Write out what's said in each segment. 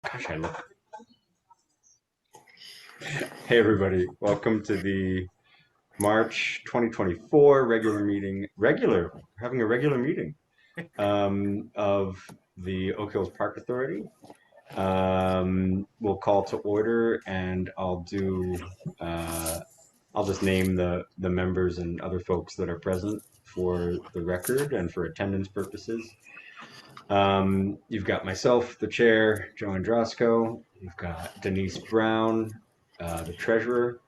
Gosh, I look. Hey, everybody. Welcome to the March 2024 regular meeting. We're having a regular meeting of the Oak Hills Park Authority. We'll call to order, and uh, I'll just name the members and other folks that are present for the record and for attendance purposes. You've got myself, the chair, Joe Androsco. You've got Denise Brown, the treasurer.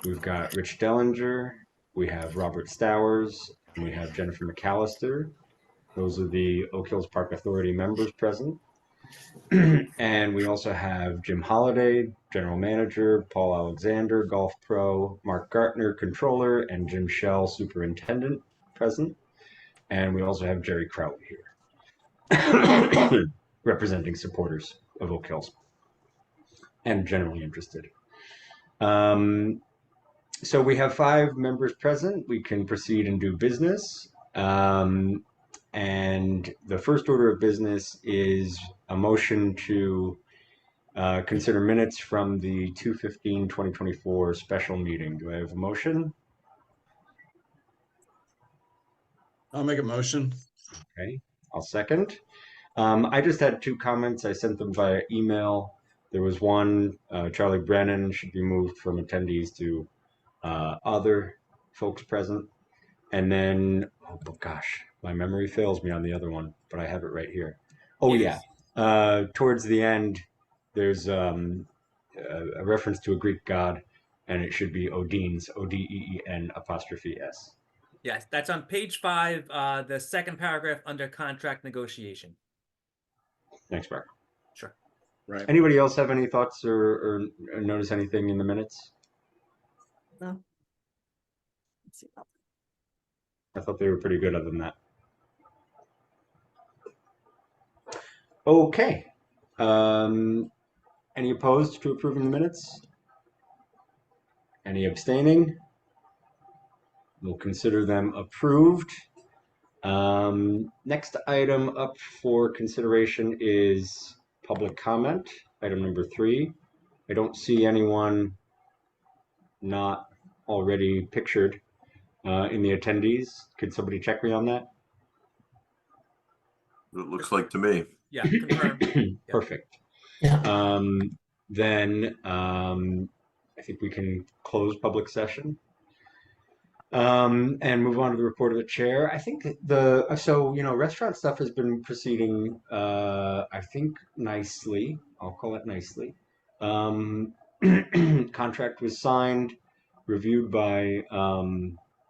We've got Rich Dellinger. We have Robert Stowers. And we have Jennifer McAllister. Those are the Oak Hills Park Authority members present. And we also have Jim Holliday, general manager, Paul Alexander, golf pro, Mark Gartner, controller, and Jim Shell, superintendent, present. And we also have Jerry Crowley here, representing supporters of Oak Hills and generally interested. Um, so we have 5 members present. We can proceed and do business. And the first order of business is a motion to consider minutes from the 2/15/2024 special meeting. Do I have a motion? I'll make a motion. Okay, I'll second. I just had 2 comments. I sent them via email. There was one, Charlie Brennan should be moved from attendees to other folks present. And then, oh gosh, my memory fails me on the other one, but I have it right here. Oh It yeah, is. towards the end, there's a reference to a Greek god, and it should be Odeens, Odeen apostrophe S. Yes, that's on page 5, the second paragraph under contract negotiation. Thanks, Mark. Sure. Right. Anybody else have any thoughts or notice anything in the minutes? No. Let's see. I thought they were pretty good other than that. Okay. Any opposed to approving the minutes? Any abstaining? We'll consider them approved. Next item up for consideration is public comment, item number 3. I don't see anyone not already pictured in the attendees. Could somebody check me on that? It looks like to me. Yeah, confirm. Perfect. Yeah. Then I think we can close public session. And move on to the report of the chair. I think restaurant stuff has been proceeding, I think nicely. I'll call it nicely. Contract was signed, reviewed by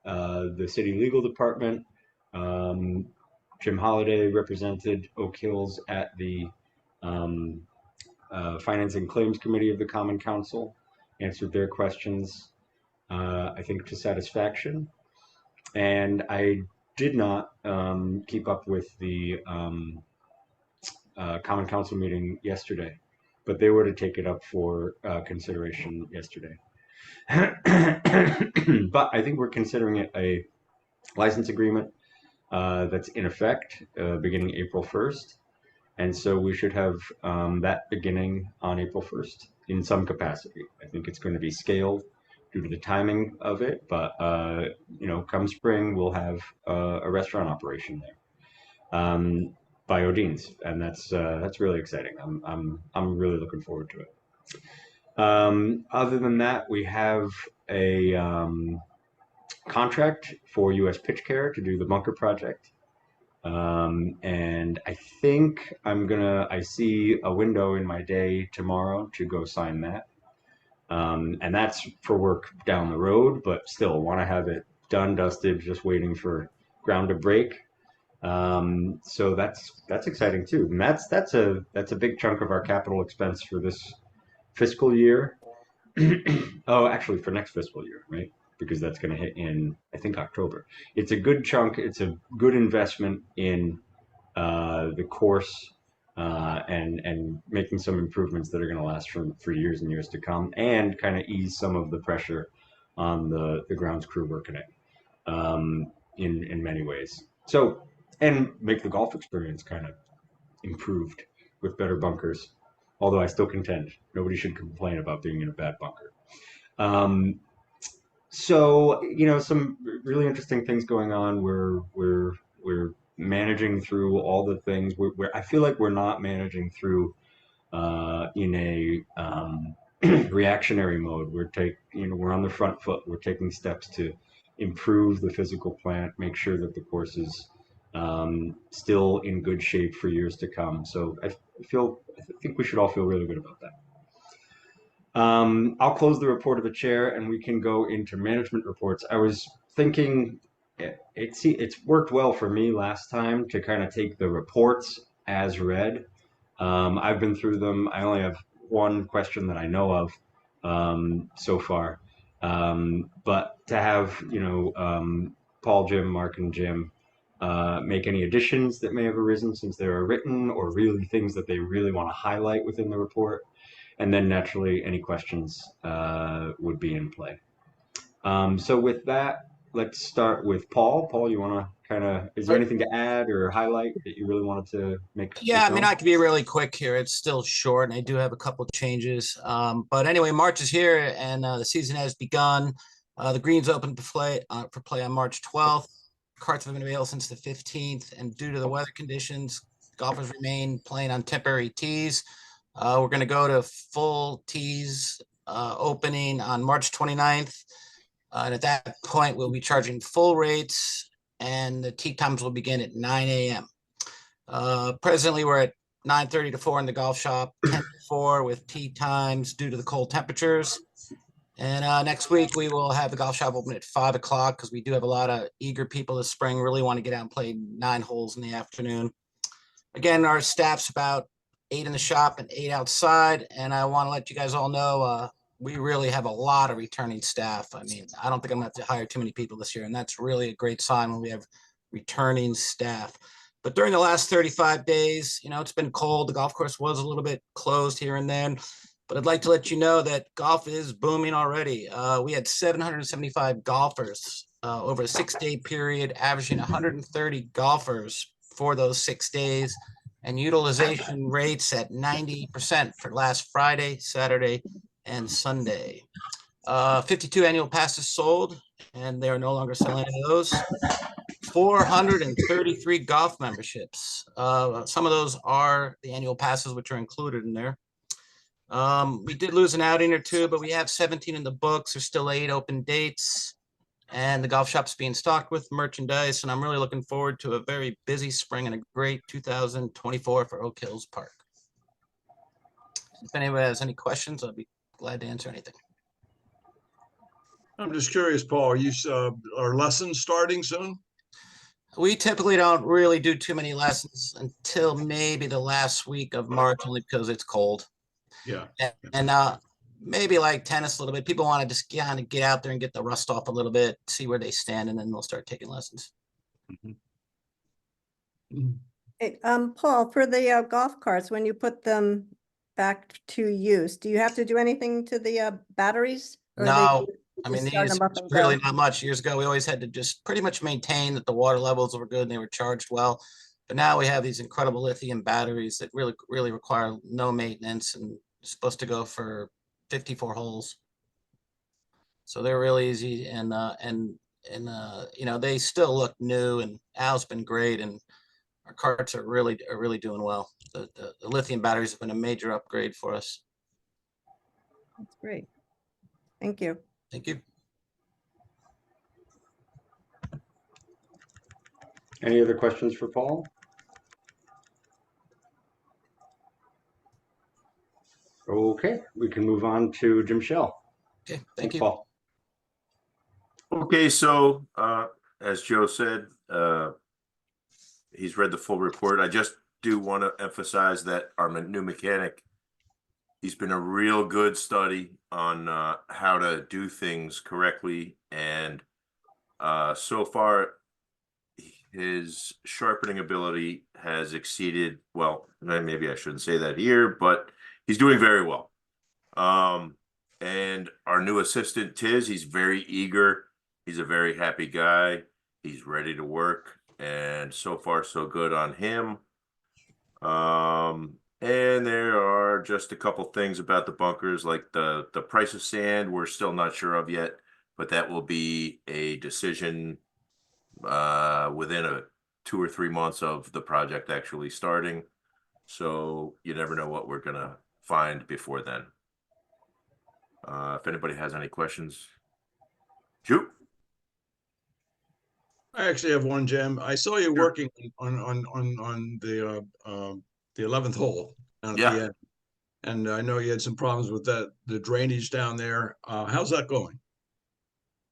the city legal department. Jim Holliday represented Oak Hills at the Finance and Claims Committee of the Common Council, answered their questions. I think to satisfaction. And I did not keep up with the Common Council meeting yesterday, but they were to take it up for consideration yesterday. But I think we're considering it a license agreement that's in effect beginning April 1st. And so we should have that beginning on April 1st in some capacity. I think it's going to be scaled due to the timing of it, but come spring we'll have a restaurant operation there by Odeens, and that's really exciting. I'm really looking forward to it. Other than that, we have a contract for U.S. Pitch Care to do the bunker project. And I think I see a window in my day tomorrow to go sign that. And that's for work down the road, but still want to have it done, dusted, just waiting for ground to break. So that's exciting too. And that's a big chunk of our capital expense for this fiscal year. Oh, actually for next fiscal year, right? Because that's going to hit in, I think, October. It's a good chunk. It's a good investment in the course and making some improvements that are going to last for years and years to come, and kind of ease some of the pressure on the grounds crew working it in many ways. So, and make the golf experience kind of improved with better bunkers although I still contend nobody should complain about being in a bad bunker. Um, so some really interesting things going on. We're managing through all the things. I feel like we're not managing through in a reactionary mode. We're on the front foot. We're taking steps to improve the physical plant, make sure that the course is still in good shape for years to come. So I think we should all feel really good about that. I'll close the report of the chair and we can go into management reports. I was thinking it's worked well for me last time to kind of take the reports as read. I've been through them. I only have one question that I know of so far. But to have, Paul, Jim, Mark, and Jim make any additions that may have arisen since they were written, or really things that they really want to highlight within the report. And then naturally, any questions would be in play. So with that, let's start with Paul. Paul, you want to is there anything to add or highlight that you really wanted to make? Yeah, I mean, I can be really quick here. It's still short, and I do have a couple of changes. But anyway, March is here, and the season has begun. The greens open to play for play on March 12th. Carts have been available since the 15th, and due to the weather conditions, golfers remain playing on temporary tees. We're going to go to full tees opening on March 29th. And at that point, we'll be charging full rates, and the tee times will begin at 9 a.m. Presently, we're at 9:30 to 4 in the golf shop, 10 to 4 with tee times due to the cold temperatures. And next week, we will have the golf shop open at 5 o'clock because we do have a lot of eager people this spring, really want to get out and play 9 holes in the afternoon. Again, our staff's about 8 in the shop and 8 outside. And I want to let you guys all know we really have a lot of returning staff. I mean, I don't think I'm going to have to hire too many people this year. And that's really a great sign when we have returning staff. But during the last 35 days, it's been cold. The golf course was a little bit closed here and then. But I'd like to let you know that golf is booming already. We had 775 golfers over a 6-day period, averaging 130 golfers for those 6 days, and utilization rates at 90% for last Friday, Saturday, and Sunday. 52 annual passes sold, and they are no longer selling any of those. 433 golf memberships. Some of those are the annual passes, which are included in there. We did lose an outing or two, but we have 17 in the books. There's still 8 open dates, and the golf shop's being stocked with merchandise. And I'm really looking forward to a very busy spring and a great 2024 for Oak Hills Park. If anybody has any questions, I'll be glad to answer anything. I'm just curious, Paul, are lessons starting soon? We typically don't really do too many lessons until maybe the last week of March, only because it's cold. Yeah. And maybe like tennis a little bit. People want to just kind of get out there and get the rust off a little bit, see where they stand, and then they'll start taking lessons. Hey, Paul, for the golf carts, when you put them back to use, do you have to do anything to the batteries? Or No, I just mean, start these them up and really go? not much. Years ago, we always had to just pretty much maintain that the water levels were good and they were charged well. But now we have these incredible lithium batteries that really require no maintenance and supposed to go for 54 holes. So they're really easy, and they still look new, and Al's been great, and our carts are really doing well. The lithium batteries have been a major upgrade for us. That's great. Thank you. Thank you. Any other questions for Paul? Okay, we can move on to Jim Shell. Okay, thank Thanks, you. Paul. Okay, so as Joe said, he's read the full report. I just do want to emphasize that our new mechanic, he's been a real good study on how to do things correctly. And so far, his sharpening ability has exceeded, well, maybe I shouldn't say that here, but he's doing very well. And our new assistant, Tiz, he's very eager. He's a very happy guy. He's ready to work. And so far, so good on him. And there are just a couple things about the bunkers, like the price of sand, we're still not sure of yet, but that will be a decision within 2 or 3 months of the project actually starting. So you never know what we're gonna find before then. If anybody has any questions, shoot. I actually have one, Jim. I saw you Sure. working on the 11th hole down at Yeah. the end. And I know you had some problems with that, the drainage down there. How's that going?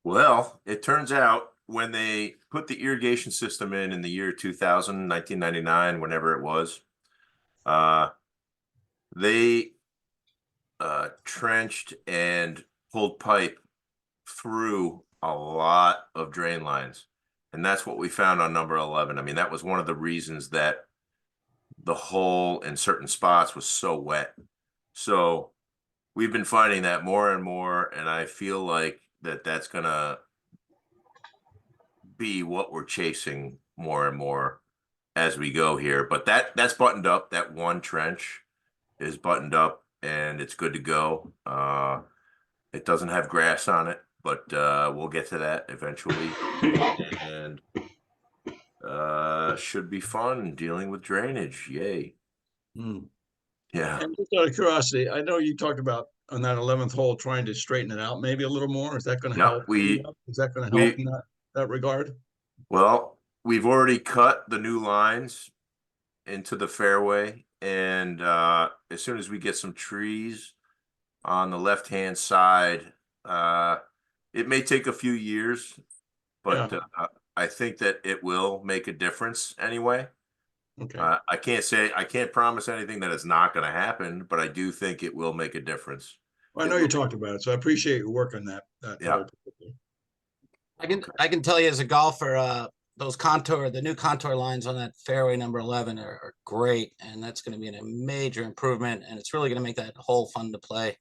Well, it turns out when they put the irrigation system in the year 2000, 1999, whenever it was, they trenched and pulled pipe through a lot of drain lines. And that's what we found on number 11. I mean, that was one of the reasons that the hole in certain spots was so wet. So we've been finding that more and more, and I feel like that's gonna be what we're chasing more and more as we go here. But that's buttoned up. That one trench is buttoned up and it's good to go. It doesn't have grass on it, but we'll get to that eventually. And should be fun dealing with drainage. Yay. Hmm. Yeah. And just out of curiosity, I know you talked about on that 11th hole trying to straighten it out maybe a little more. Is that going to Yeah, help? Is that going to we- help in that regard? Well, we've already cut the new lines into the fairway, and as soon as we get some trees on the left-hand side, it may take a few years, but I think that it will make a difference anyway. Okay. I can't promise anything that is not going to happen, but I do think it will make a difference. Well, I know you talked about it, so I appreciate your work on that. Yeah. hole. I can tell you as a golfer, the new contour lines on that fairway number 11 are great, and that's going to be a major improvement, and it's really going to make that hole fun to play.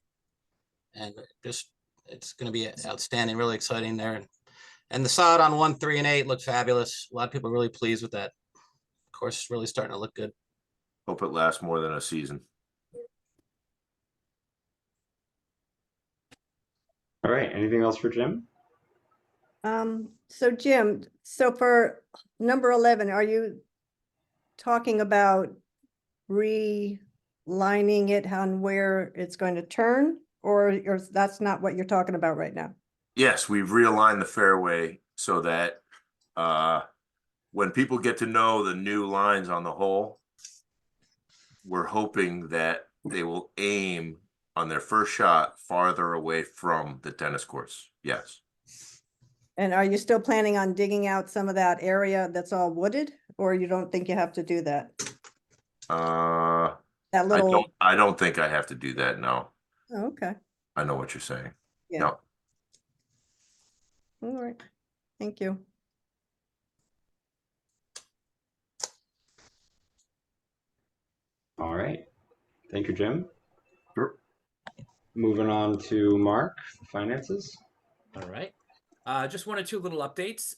And it's going to be outstanding, really exciting there. And the sod on 1, 3, and 8 look fabulous. A lot of people are really pleased with that. Of course, it's really starting to look good. Hope it lasts more than a season. All right. Anything else for Jim? So Jim, so for number 11, are you talking about relining it on where it's going to turn, or that's not what you're talking about right now? Yes, we've realigned the fairway so that when people get to know the new lines on the hole, we're hoping that they will aim on their first shot farther away from the tennis courts. Yes. And are you still planning on digging out some of that area that's all wooded, or you don't think you have to do that? That little, I don't think I have to do that. No, oh, okay, I know what you're saying. yeah, No. all right, thank you. All right. Thank you, Jim. Sure. Moving on to Mark, finances. All right. Just 1 or 2 little updates.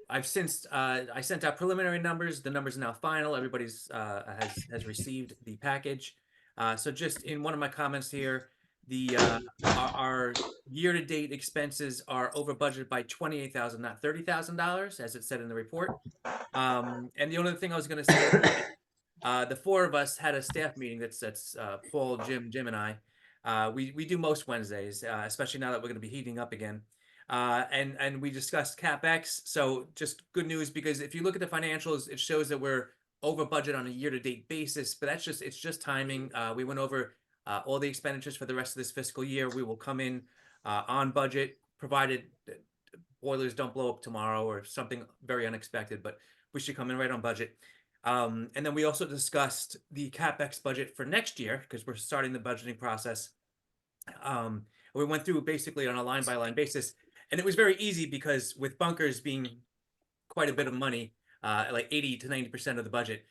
I've since I sent out preliminary numbers. The numbers are now final. Everybody's has received the package. So just in one of my comments here, the our year-to-date expenses are over budget by $28,000, not $30,000, as it said in the report. And the only thing I was going to say, the 4 of us had a staff meeting. That's Paul, Jim, and I. We do most Wednesdays, especially now that we're going to be heating up again. And we discussed CapEx. So just good news, because if you look at the financials, it shows that we're over budget on a year-to-date basis, but it's just timing. We went over all the expenditures for the rest of this fiscal year. We will come in on budget, provided boilers don't blow up tomorrow or something very unexpected, but we should come in right on budget. And then we also discussed the CapEx budget for next year, because we're starting the budgeting process. We went through basically on a line-by-line basis, and it was very easy because with bunkers being quite a bit of money, like 80 to 90% of the budget,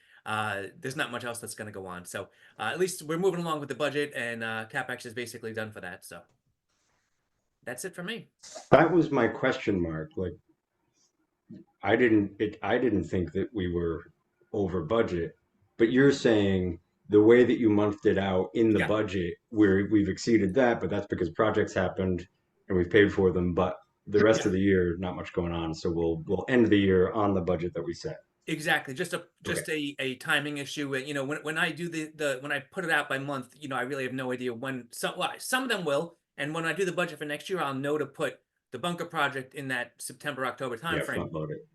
there's not much else that's going to go on. So at least we're moving along with the budget, and CapEx is basically done for that. So that's it for me. That was my question, Mark. Like, I didn't think that we were over budget, But you're saying the way that you mouthed it out in the Yeah. budget, we've exceeded that, but that's because projects happened and we've paid for them. But the rest of the year, not much going on. So we'll end the year on the budget that we set. Exactly. Just a timing issue. You know, when I do when I put it out by month, you know, I really have no idea when some of them will. And when I do the budget for next year, I'll know to put the bunker project in that September, October Yeah, timeframe. front load it.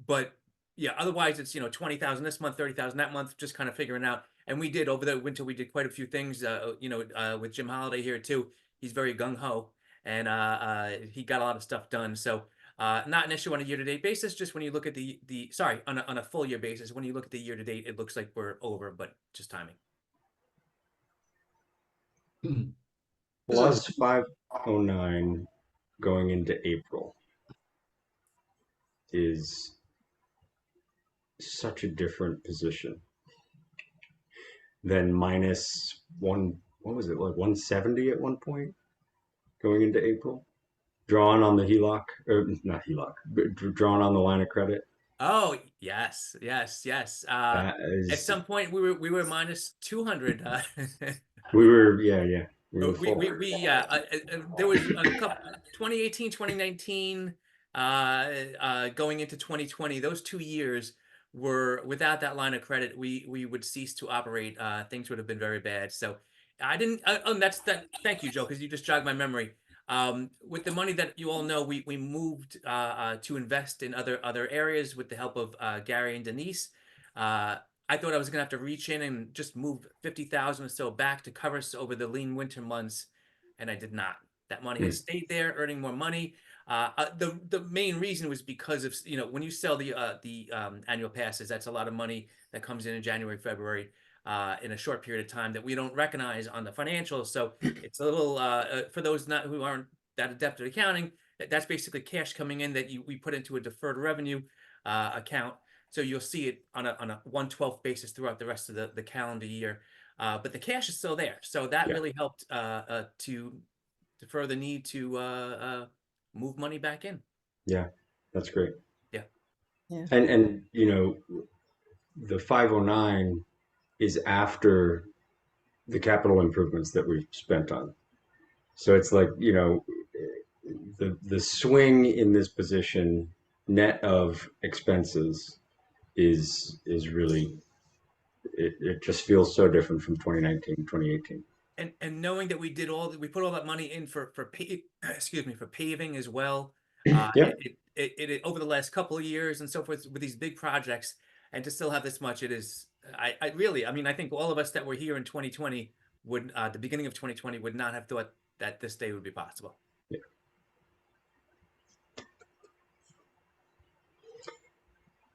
But yeah, otherwise it's, you know, 20,000 this month, 30,000 that month, just kind of figuring out. And we did over the winter, we did quite a few things, you know, with Jim Holiday here too. He's very gung ho, and he got a lot of stuff done. So not an issue on a year-to-date basis. Just when you look at sorry, on a full year basis, when you look at the year-to-date, it looks like we're over, but just timing. Plus 509 going into April is such a different position than minus one. What was it, like 170 at one point going into April? Drawn on the HELOC, or not HELOC, but drawn on the line of credit. Oh yes, yes, yes. That At is, some point we were minus 200. we were, yeah. We were full. There was a couple 2018, 2019, going into 2020. Those 2 years were without that line of credit. We would cease to operate. Things would have been very bad. So I didn't. That's that. Thank you, Joe, because you just jogged my memory. With the money that you all know, we moved to invest in other areas with the help of Gary and Denise. I thought I was gonna have to reach in and just move 50,000 or so back to cover us over the lean winter months, and I did not. That money has stayed there, earning more money. The main reason was because of, you know, when you sell the annual passes, that's a lot of money that comes in January, February, in a short period of time that we don't recognize on the financials. So it's a little for those who aren't that adept at accounting. That's basically cash coming in that we put into a deferred revenue account. So you'll see it on a 1/12 basis throughout the rest of the calendar year. But the cash is still there. So that really helped to defer the need to move money back in. Yeah, that's great. Yeah. And you know, the 509 is after the capital improvements that we've spent on. So it's like, you know, the swing in this position net of expenses is really, it just feels so different from 2019, 2018. And knowing that we put all that money in for paving as well. Yeah. It over the last couple of years and so forth with these big projects, and to still have this much, it is. I really, I mean, I think all of us that were here in 2020 would, the beginning of 2020, would not have thought that this day would be possible. Yeah.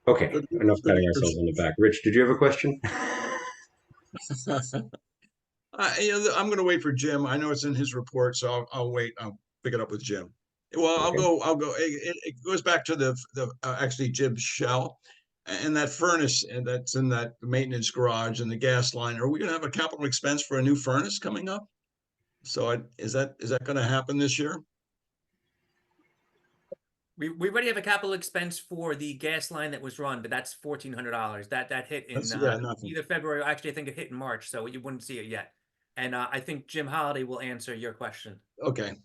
Okay, enough patting ourselves on the back. Rich, did you have a question? You know, I'm going to wait for Jim. I know it's in his report, so I'll wait. I'll pick it up with Jim. Well, Okay. I'll go. It goes back to the actually Jim's shell and that furnace and that's in that maintenance garage and the gas line. Are we going to have a capital expense for a new furnace coming up? So is that going to happen this year? We already have a capital expense for the gas line that was run, but that's $1,400. That hit in Nothing. either February. Actually, I think it hit in March, so you wouldn't see it yet. And I think Jim Holiday will answer your question. Okay.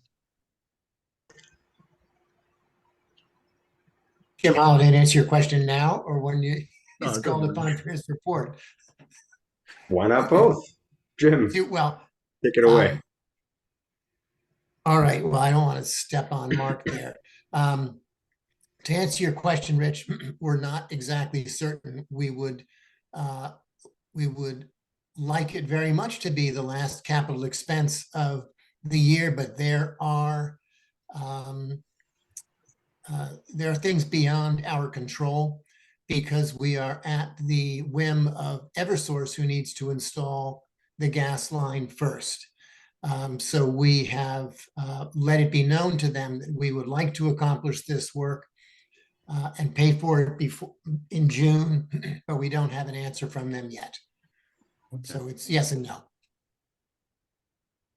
Jim Holiday, to answer your question now, or when No, it's it called doesn't upon for his report? Why not both? Jim, Well, take it away. all right. Well, I don't want to step on Mark there. To answer your question, Rich, we're not exactly certain. We would like it very much to be the last capital expense of the year, but there are things beyond our control because we are at the whim of Eversource, who needs to install the gas line first. So we have let it be known to them that we would like to accomplish this work and pay for it in June, but we don't have an answer from them yet. So it's yes and no.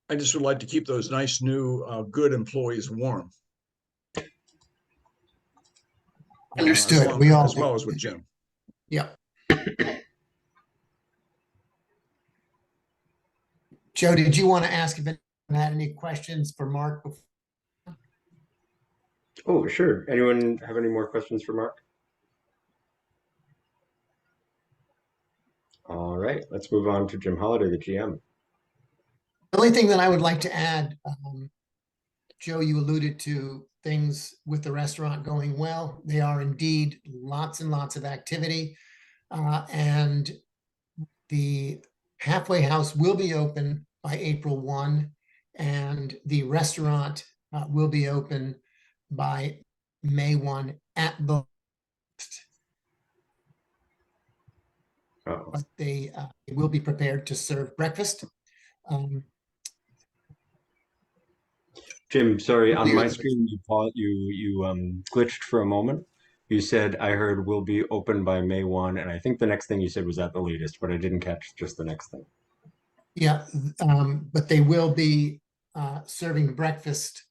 I just would like to keep those nice new good employees warm. Understood. We all as well as with Jim. Yep. Joe, did you want to ask if anyone had any questions for Mark? Oh, sure. Anyone have any more questions for Mark? All right, let's move on to Jim Holliday, the GM. The only thing that I would like to add, Joe, you alluded to things with the restaurant going well. They are indeed lots and lots of activity. And the halfway house will be open by April 1, and the restaurant will be open by May 1 at the Oh, but they will be prepared to serve breakfast. Jim, sorry, on my Yeah. screen you glitched for a moment. You said I heard will be open by May 1, and I think the next thing you said was at the latest, but I didn't catch just the next thing. Yeah, but they will be serving breakfast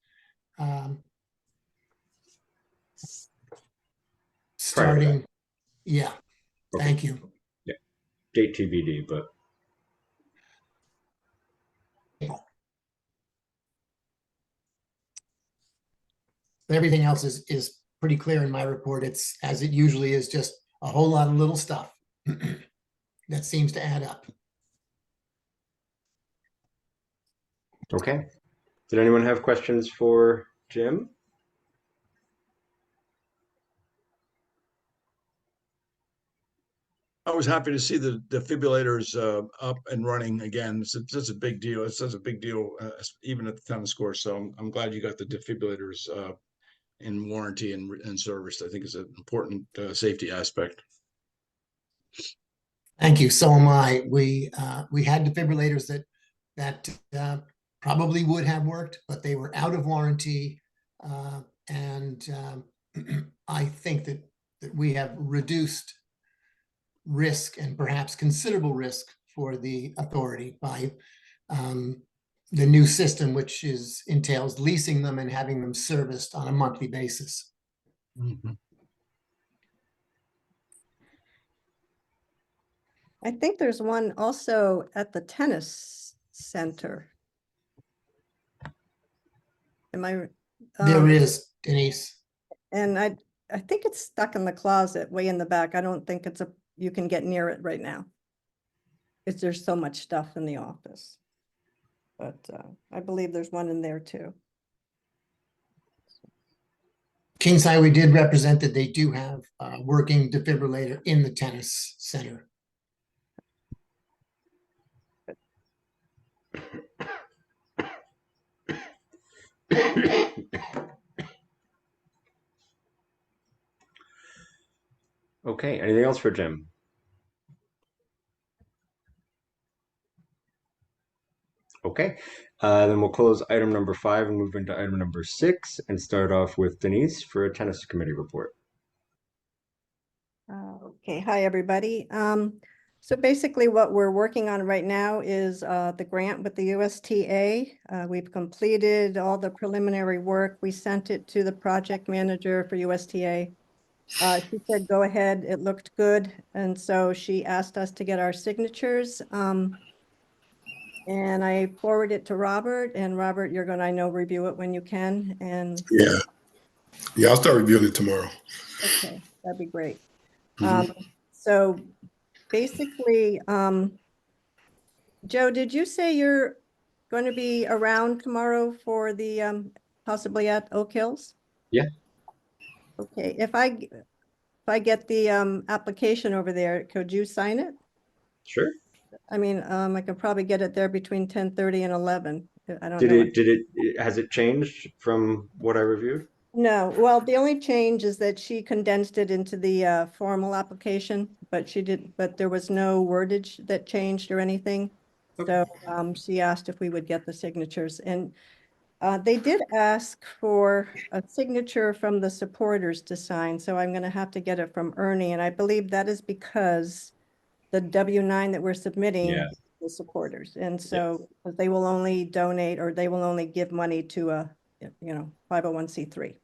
starting. Yeah, Okay. thank you. Date TBD, but Everything else is pretty clear in my report. It's as it usually is, just a whole lot of little stuff that seems to add up. okay. Did anyone have questions for Jim? I was happy to see the defibrillators up and running again. It's such a big deal. It's such a big deal, even at the tennis course. So I'm glad you got the defibrillators in warranty and serviced. I think it's an important safety aspect. Thank you. So am I. We had defibrillators that probably would have worked, but they were out of warranty, and I think that we have reduced risk and perhaps considerable risk for the authority by the new system, which entails leasing them and having them serviced on a monthly basis. I think there's one also at the tennis center. Am I? There is, Denise. And I think it's stuck in the closet way in the back. I don't think you can get near it right now. There's so much stuff in the office. But I believe there's one in there too. Kings Highway did represent that they do have a working defibrillator in the tennis center. Okay, anything else for Jim? Okay, then we'll close item number 5 and move into item number 6 and start off with Denise for a tennis committee report. Okay, hi, everybody. So basically what we're working on right now is the grant with the USTA. We've completed all the preliminary work. We sent it to the project manager for USTA. She said, go ahead, it looked good. And so she asked us to get our signatures. And I forwarded it to Robert, and Robert, you're gonna, I know, review it when you can, and. Yeah, I'll start reviewing it tomorrow. Okay, that'd be great. Mhm. So basically, Joe, did you say you're going to be around tomorrow for the, possibly at Oak Hills? Yeah. Okay, if I get the, application over there, could you sign it? Sure. I mean, I could probably get it there between 10:30 and 11. I don't know. Has it changed from what I reviewed? No, well, the only change is that she condensed it into the formal application, but there was no wordage that changed or anything. Okay. So she asked if we would get the signatures, and they did ask for a signature from the supporters to sign. So I'm going to have to get it from Ernie, and I believe that is because the W-9 that we're submitting Yeah. is the supporters, and so they will only donate, or they will only give money to a 501c3.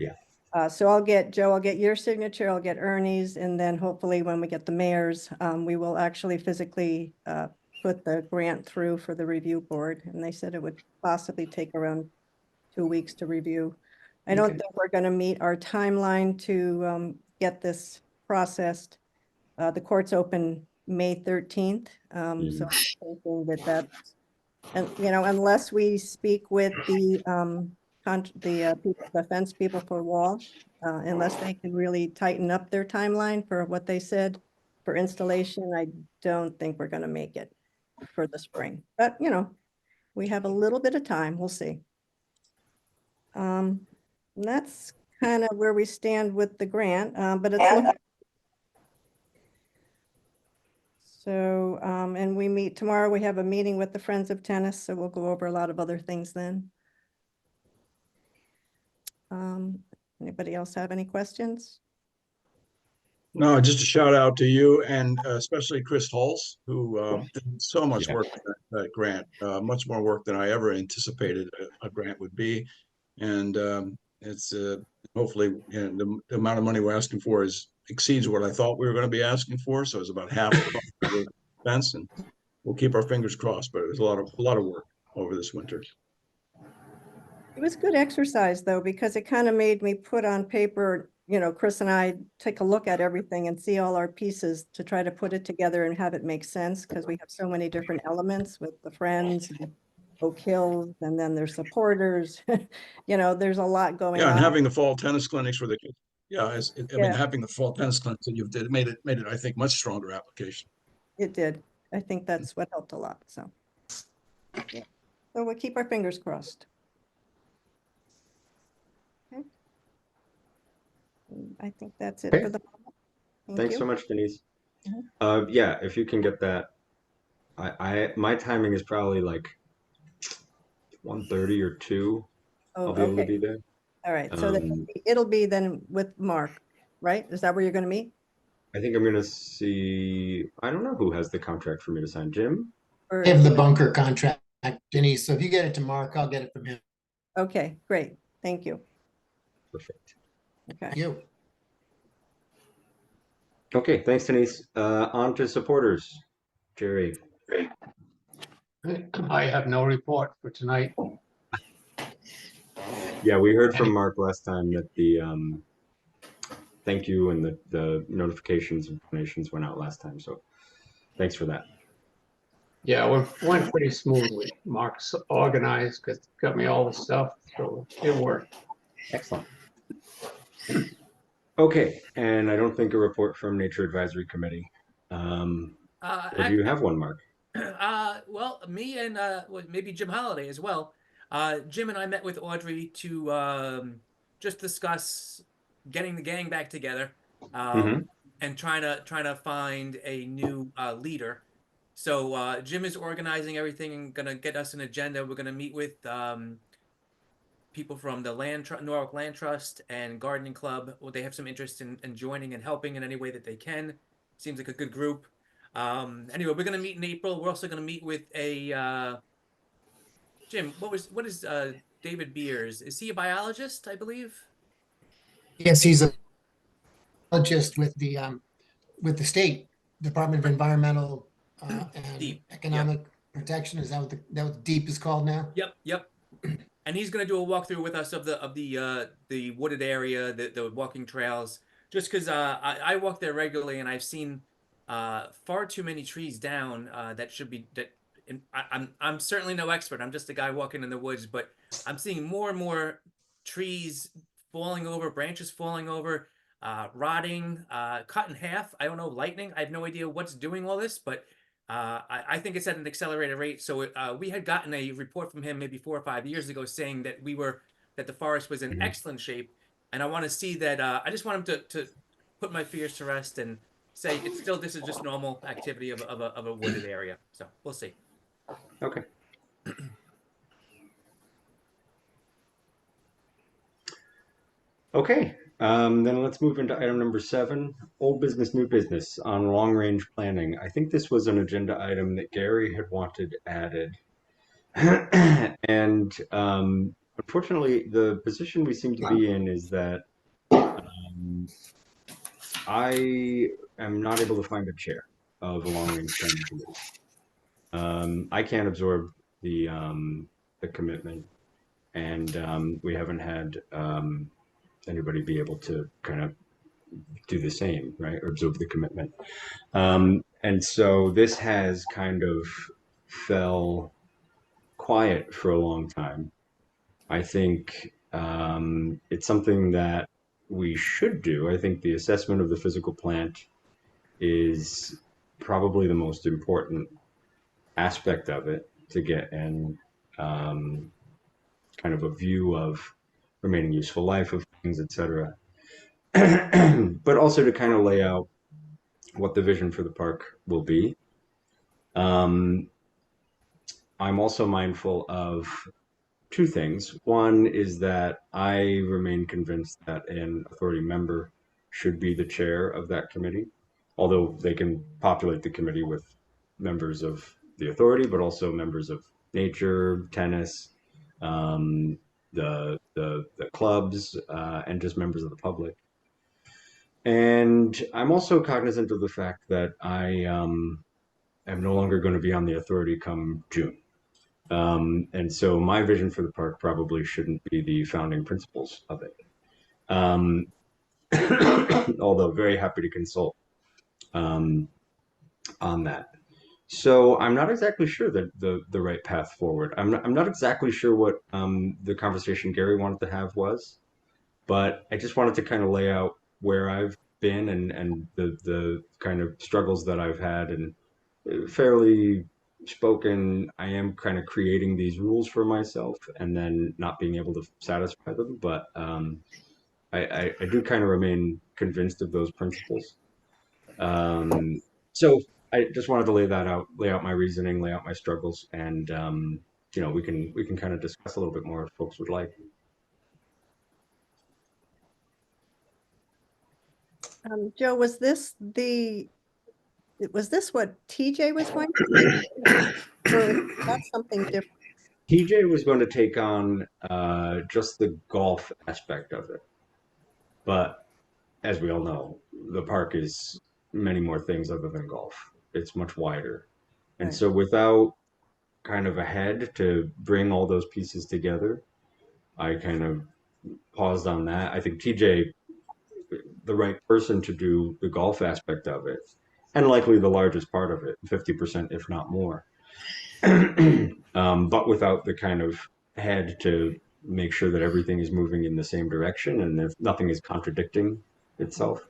Yeah. So I'll get your signature, I'll get Ernie's, and then hopefully when we get the mayor's, we will actually physically put the grant through for the review board, and they said it would possibly take around 2 weeks to review. I don't Okay. think we're going to meet our timeline to get this processed. The court's open May 13th, so I'm thinking that's, and, you know, unless we speak with the the fence people for Walsh, unless they can really tighten up their timeline for what they said for installation, I don't think we're going to make it for the spring. But, you know, we have a little bit of time. We'll see. And that's kind of where we stand with the grant, but it's looking. So, and we meet tomorrow. We have a meeting with the Friends of Tennis, so we'll go over a lot of other things then. Anybody else have any questions? No, just a shout out to you and especially Chris Hulse, who did so much Yeah. work on that grant, much more work than I ever anticipated a grant would be. And it's hopefully, you know, the amount of money we're asking for exceeds what I thought we were going to be asking for. So it's about half the expense, and we'll keep our fingers crossed. But it was a lot of work over this winter. It was good exercise though, because it kind of made me put on paper, you know, Chris and I take a look at everything and see all our pieces to try to put it together and have it make sense, because we have so many different elements with the Friends, and Oak Hills, and then there's supporters. You know, there's a lot going Yeah, on. and having the fall tennis clinics for the kids. Yeah, I mean, Yeah. having the fall tennis clinics that you've did made it, I think, much stronger application. It did. I think that's what helped a lot, so. Yeah. So we'll keep our fingers crossed. Okay. I think that's it Okay. for the moment. Thank Thanks you. so much, Denise. Mhm. Yeah, if you can get that, my timing is probably like 1:30 or 2. Oh, I'll be able to okay. be there. All right. So then it'll be then with Mark, right? Is that where you're going to meet? I think I'm gonna see. I don't know who has the contract for me to sign. Jim? Or I have the bunker contract, Denise. So if you get it to Mark, I'll get it from him. okay, great. Thank you. Perfect. Okay. You. Okay, thanks, Denise. On to supporters. Jerry. I have no report for tonight. Yeah, we heard from Mark last time that the thank you and the notifications and donations went out last time. So thanks for that. Yeah, it went pretty smoothly. Mark's organized, got me all the stuff, so it worked. Excellent. Okay, and I don't think a report from Nature Advisory Committee. Or do you have one, Mark? Well, me and well, maybe Jim Holiday as well. Jim and I met with Audrey to just discuss getting the gang back together and trying to find a new leader. So Jim is organizing everything and gonna get us an agenda. We're gonna meet with people from the Norwalk Land Trust and Gardening Club. Well, they have some interest in joining and helping in any way that they can. Seems like a good group. Anyway, we're gonna meet in April. We're also gonna meet with a Jim. What is David Beers? Is he a biologist? I believe. Yes, he's a biologist with the state Department of Environmental and Deep, Economic Protection. Is that what DEEP is called now? Yep. And he's going to do a walkthrough with us of the wooded area, the walking trails. Just because I walk there regularly and I've seen far too many trees down that should be that. And I'm certainly no expert. I'm just a guy walking in the woods, but I'm seeing more and more trees falling over, branches falling over, rotting, cut in half. I don't know, lightning. I have no idea what's doing all this, but I think it's at an accelerated rate. So we had gotten a report from him maybe 4 or 5 years ago saying that that the forest was in excellent shape, and I want to see that. I just want him to put my fears to rest and say this is just normal activity of a wooded area. So we'll see. Okay. Okay, then let's move into item number 7, old business, new business on long-range planning. I think this was an agenda item that Gary had wanted added. And unfortunately, the position we seem to be in is that I am not able to find a chair of a long-range planning committee. I can't absorb the commitment, and we haven't had anybody be able to kind of do the same, right, or absorb the commitment. And so this has kind of fell quiet for a long time. I think it's something that we should do. I think the assessment of the physical plant is probably the most important aspect of it to get an kind of a view of remaining useful life of things, etc. But also to kind of lay out what the vision for the park will be. I'm also mindful of two things. One is that I remain convinced that an authority member should be the chair of that committee, although they can populate the committee with members of the authority, but also members of nature, tennis, the clubs, and just members of the public. And I'm also cognizant of the fact that I am no longer going to be on the authority come June. And so my vision for the park probably shouldn't be the founding principles of it. Although very happy to consult on that. So I'm not exactly sure that the right path forward. I'm not exactly sure what the conversation Gary wanted to have was, but I just wanted to kind of lay out where I've been and the kind of struggles that I've had, and fairly spoken, I am kind of creating these rules for myself and then not being able to satisfy them. But I do kind of remain convinced of those principles. So I just wanted to lay that out, lay out my reasoning, lay out my struggles, and we can kind of discuss a little bit more if folks would like. Joe, was this what TJ was going to do? Or that's something different? TJ was going to take on just the golf aspect of it. But as we all know, the park is many more things other than golf. It's much wider. And Right. so without kind of a head to bring all those pieces together, I kind of paused on that. I think TJ, the right person to do the golf aspect of it, and likely the largest part of it, 50%, if not more. But without the kind of head to make sure that everything is moving in the same direction and if nothing is contradicting itself,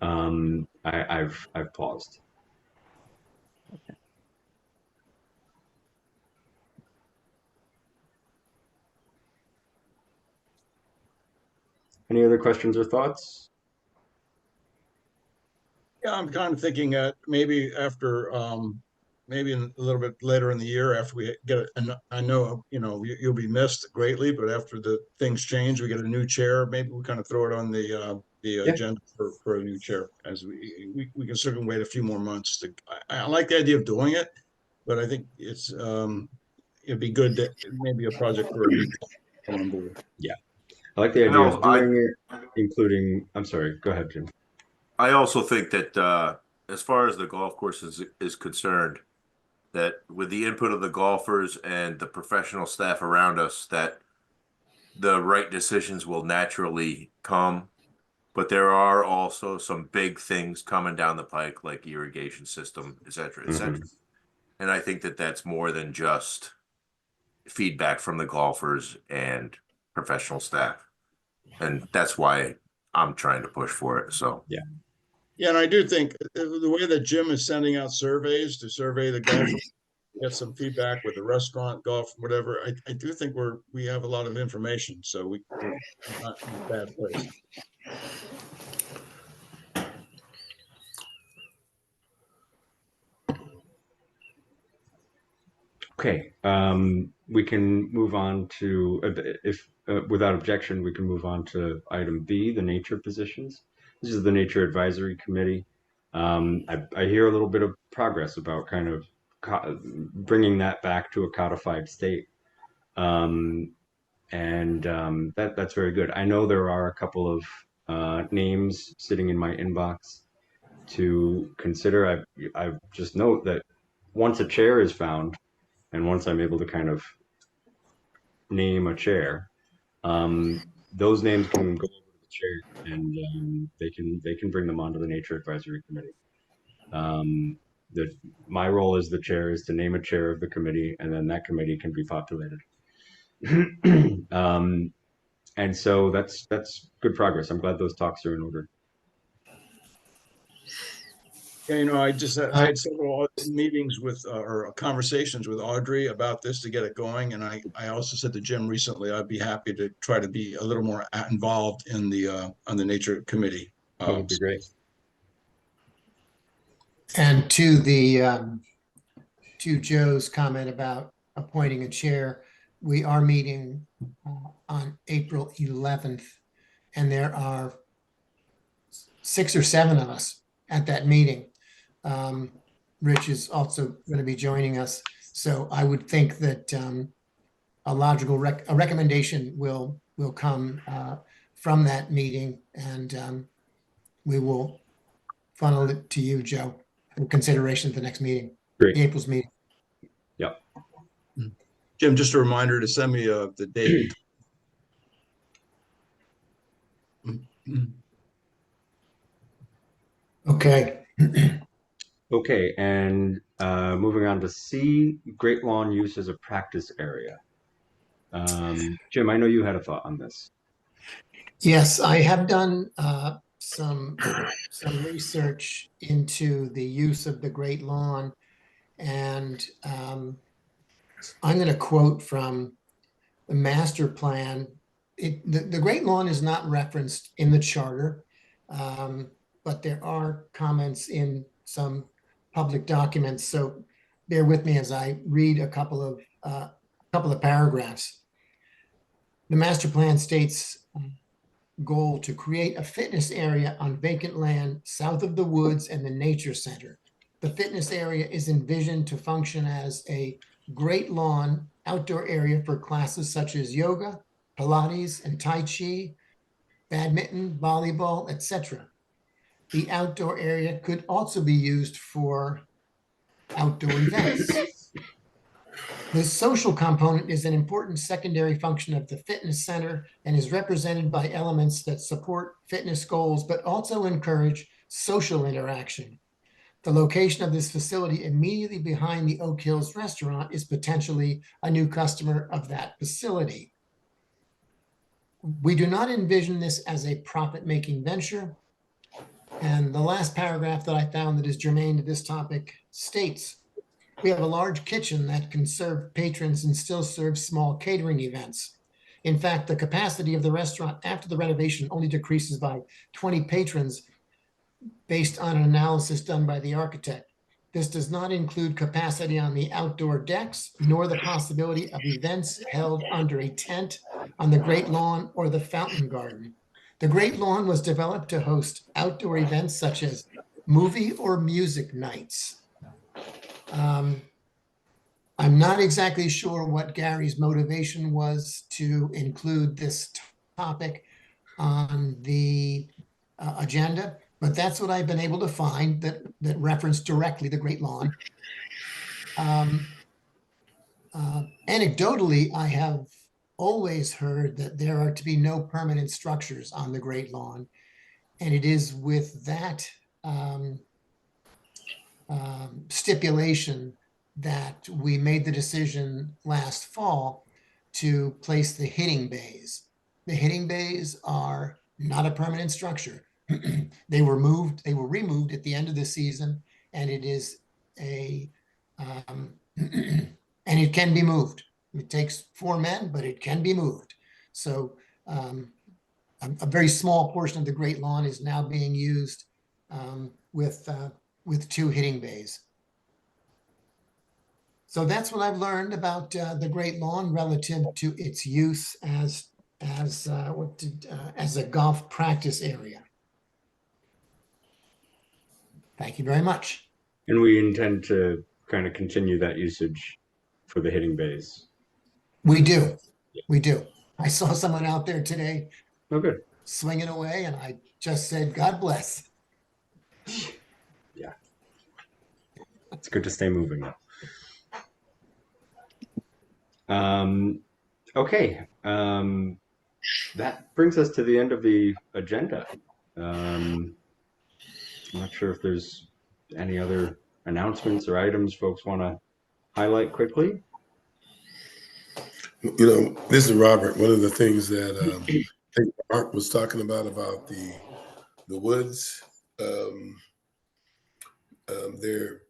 I've paused. Any other questions or thoughts? Yeah, I'm kind of thinking maybe after, maybe a little bit later in the year after we get it. And I know, you'll be missed greatly, but after the things change, we get a new chair. Maybe we kind of throw it on the agenda for a new chair, as we can certainly wait a few more months. I like the idea of doing it, but I think it'd be good to maybe a project for a new come on board. Yeah, I like the idea of doing it, including. I'm sorry. Go ahead, Jim. I also think that as far as the golf course is concerned, that with the input of the golfers and the professional staff around us, that the right decisions will naturally come. But there are also some big things coming down the pike, like irrigation system, et cetera, et cetera. And I think that that's more than just feedback from the golfers and professional staff. And that's why I'm trying to push for it. So yeah. Yeah, and I do think the way that Jim is sending out surveys to survey the golfers, get some feedback with the restaurant, golf, whatever. I do think we have a lot of information, so we're not in a bad place. Okay, we can move on to, if without objection, we can move on to item B, the nature positions. This is the Nature Advisory Committee. I hear a little bit of progress about kind of bringing that back to a codified state. And that's very good. I know there are a couple of names sitting in my inbox to consider. I just note that once a chair is found, and once I'm able to kind of name a chair, those names can go over to the chair, and they can bring them onto the Nature Advisory Committee. My role as the chair is to name a chair of the committee, and then that committee can be populated. And so that's good progress. I'm glad those talks are in order. Yeah, I had several meetings with, or conversations with Audrey about this to get it going. And I also said to Jim recently, I'd be happy to try to be a little more involved in on the Nature Committee. That would be great. And to Joe's comment about appointing a chair, we are meeting on April 11th, and there are 6 or 7 of us at that meeting. Rich is also going to be joining us, so I would think that a logical recommendation will come from that meeting, and we will funnel it to you, Joe, in consideration at the next meeting, Great. April's meeting. Yep. Jim, just a reminder to send me the date. Okay. Okay, and moving on to C, Great Lawn use as a practice area. Jim, I know you had a thought on this. Yes, I have done some research into the use of the Great Lawn, and I'm going to quote from the master plan. The Great Lawn is not referenced in the charter, but there are comments in some public documents. So bear with me as I read a couple of paragraphs. The master plan states, goal to create a fitness area on vacant land south of the woods and the nature center. The fitness area is envisioned to function as a great lawn outdoor area for classes such as yoga, Pilates, and Tai Chi, badminton, volleyball, etc. The outdoor area could also be used for outdoor events. The social component is an important secondary function of the fitness center and is represented by elements that support fitness goals, but also encourage social interaction. The location of this facility immediately behind the Oak Hills restaurant is potentially a new customer of that facility. We do not envision this as a profit-making venture. And the last paragraph that I found that is germane to this topic states, we have a large kitchen that can serve patrons and still serve small catering events. In fact, the capacity of the restaurant after the renovation only decreases by 20 patrons based on an analysis done by the architect. This does not include capacity on the outdoor decks, nor the possibility of events held under a tent on the Great Lawn or the Fountain Garden. The Great Lawn was developed to host outdoor events such as movie or music nights. I'm not exactly sure what Gary's motivation was to include this topic on the agenda, but that's what I've been able to find that reference directly the Great Lawn. Anecdotally, I have always heard that there are to be no permanent structures on the Great Lawn, and it is with that stipulation that we made the decision last fall to place the hitting bays. The hitting bays are not a permanent structure. They were removed at the end of the season, and it is and it can be moved. It takes 4 men, but it can be moved. So a very small portion of the Great Lawn is now being used with 2 hitting bays. So that's what I've learned about the Great Lawn relative to its use as a golf practice area. Thank you very much. And we intend to kind of continue that usage for the hitting bays. We do. We do. I saw someone out there today good. swinging away, and I just said, God bless. Yeah. It's good to stay moving though. Okay. That brings us to the end of the agenda. I'm not sure if there's any other announcements or items folks want to highlight quickly. You know, this is Robert. One of the things that I think Mark was talking about the woods. There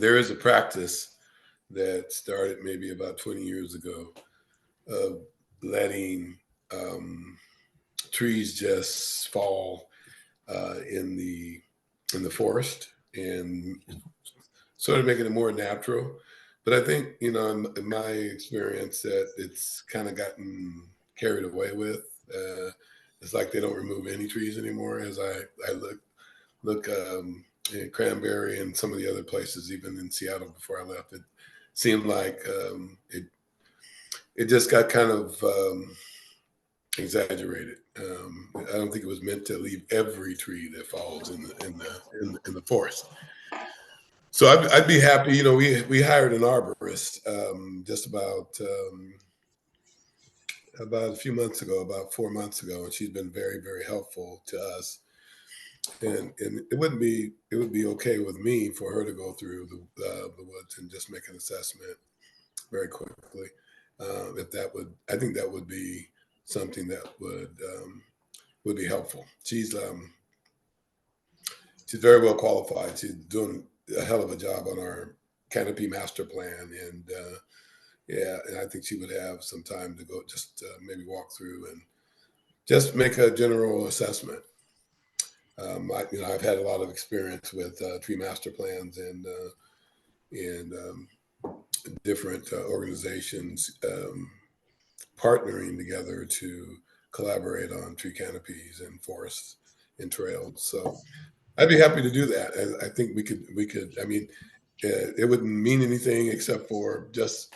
there is a practice that started maybe about 20 years ago of letting trees just fall in the forest and sort of making it more natural. But I think, you know, in my experience, that it's kind of gotten carried away with. It's like they don't remove any trees anymore. As I look in Cranberry and some of the other places, even in Seattle before I left, it seemed like it just got kind of exaggerated. I don't think it was meant to leave every tree that falls in the forest. So I'd be happy. You know, we hired an arborist just about a few months ago, about 4 months ago, and she's been very, very helpful to us. And it would be okay with me for her to go through the woods and just make an assessment very quickly. I think that would be something that would be helpful. She's very well qualified. She's doing a hell of a job on our canopy master plan, and and I think she would have some time to go just maybe walk through and just make a general assessment. I've had a lot of experience with tree master plans and different organizations partnering together to collaborate on tree canopies and forests and trails. So I'd be happy to do that. I think we could. I mean, it wouldn't mean anything except for just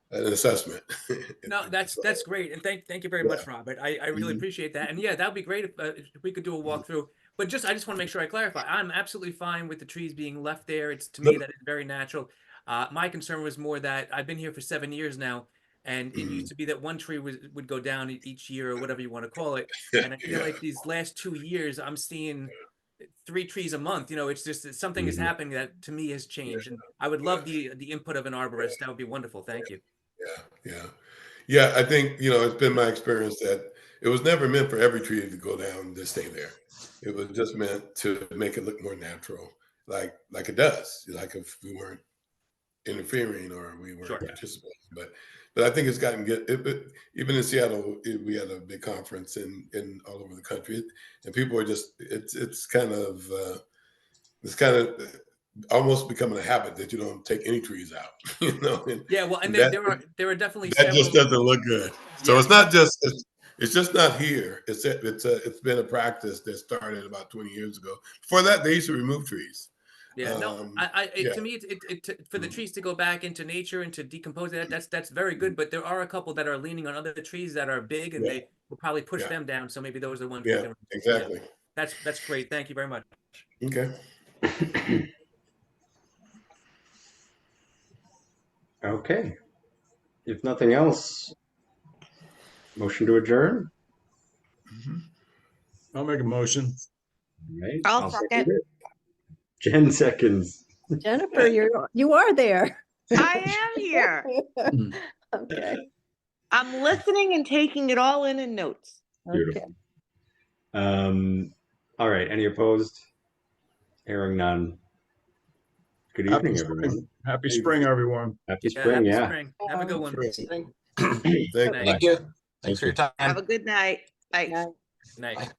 an assessment. No, that's great, and thank you very much, Robert. I really appreciate that, and yeah, that would be great if we could do a walkthrough. But I just want to make sure I clarify. I'm absolutely fine with the trees being left there. It's to me that is very natural. My concern was more that I've been here for 7 years now, and it used to be that one tree would go down each year or whatever you want to call it. And I feel like these last 2 years, I'm seeing 3 trees a month. You know, it's just that something is happening that to me has changed, and I would love the input of an arborist. That would be wonderful. Thank you. Yeah. I think, you know, it's been my experience that it was never meant for every tree to go down and just stay there. It was just meant to make it look more natural, like it does. Like if we weren't interfering or we weren't participating. But I think it's gotten good. Even in Seattle, we had a big conference in all over the country, and people are just it's kind of almost becoming a habit that you don't take any trees out. You know. And there are definitely that just doesn't look good. So it's not just it's just not here. It's been a practice that started about 20 years ago. Before that, they used to remove trees. Yeah, no, to me, for the trees to go back into nature and to decompose that's very good. But there are a couple that are leaning on other trees that are big, and they will probably push them down. So maybe those are the ones. Yeah, exactly. Yeah. That's great. Thank you very much. Okay. Okay. If nothing else, motion to adjourn. I'll make a motion. All right. I'll second. it. Jen seconds. Jennifer, you are there. I am here. Okay. I'm listening and taking it all in notes. Beautiful. All right. Any opposed? Hearing none. Good evening, everyone. Happy spring, everyone. Happy spring. Happy Yeah. spring. Have a good one. Thank you. Thank you. Thanks for your time. Have a good night. Bye. Yeah. Night.